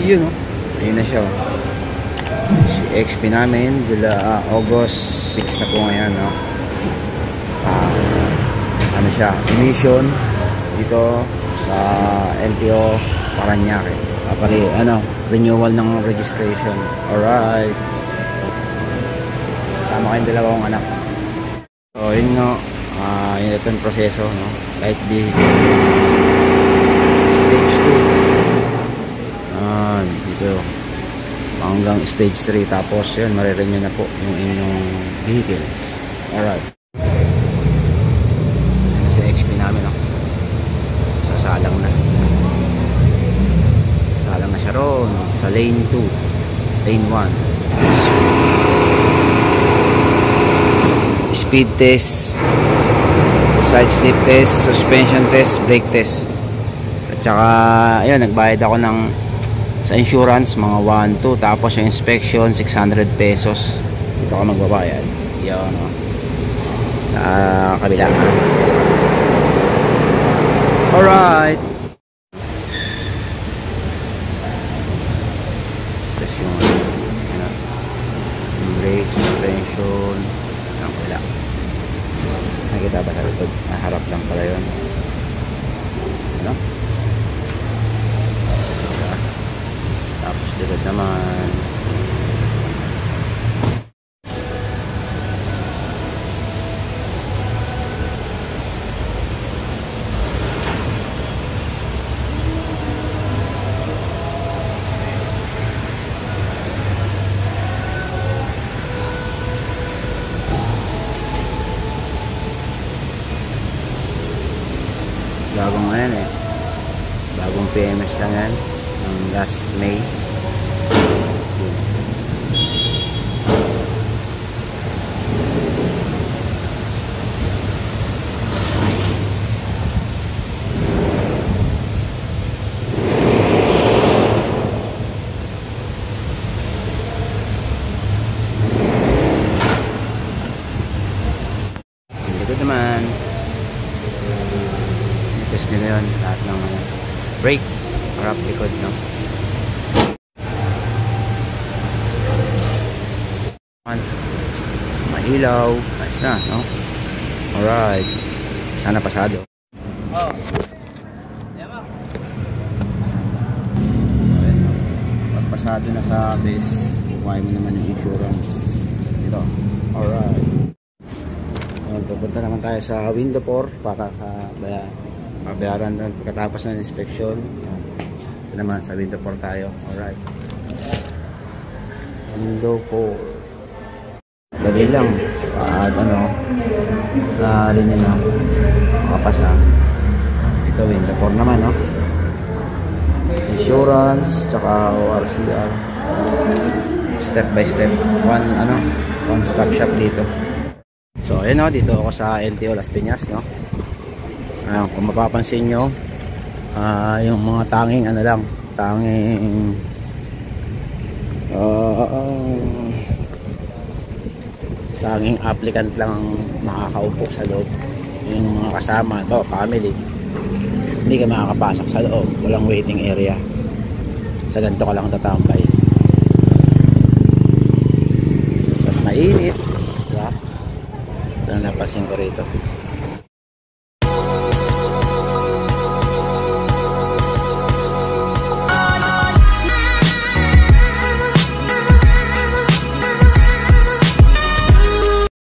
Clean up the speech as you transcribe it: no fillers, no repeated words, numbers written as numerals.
Yun, oh. Ayun na siya, oh. Si XP namin, August 6 na po ngayon, no? Ano siya, emission dito sa LTO Parañaque. Renewal ng registration. Alright. Sama kayong dalawang anak. So, yun nga. Yun ito yung proseso, no? Light vehicle. Stage 2. Dito. Hanggang stage 3. Tapos, yun, marirenew na po yung inyong vehicles. Alright. Yan sa XP namin, no? Sasalang na. Sasalang na siya ron. Sa lane 2. Lane 1. Speed test, side slip test, suspension test, brake test. At saka ayun, nagbayad ako ng sa insurance mga 1-2, tapos yung inspection 600 pesos. Dito ako magbabayad. Yan, no? Sa kabila. Alright. Tapos yung brake, suspension. Wala. Nakita ba sa likod? Harap lang pala yun. Ano? Tapos likod naman. Bagong ngayon eh. Bagong PMS lang yan. Ng last May. Likod naman. Test nila yun, lahat ng brake, harap, likod, no? Mailaw, ayos na, no? Alright, sana pasado. Pag pasado na sa base, kukuha mo naman yung insurance dito. Alright, pupunta naman tayo sa window 4 para sa bayaran doon pagkatapos ng inspection. Ito naman sa window 4 tayo. Alright, window 4 dali lang pag na rin yun, makapasa. Dito window 4 naman, no? Insurance tsaka ORCR, step by step, one stop shop dito. So ayun, no, dito ako sa LTO Las Piñas, no? Kung mapapansin nyo, yung mga tanging tanging applicant lang makakaupo sa loob. Yung mga kasama, family, hindi ka makakapasok sa loob, walang waiting area. Sa ganito ka lang tatambay. Mas mainit, diba? Ito na napansin ko rito.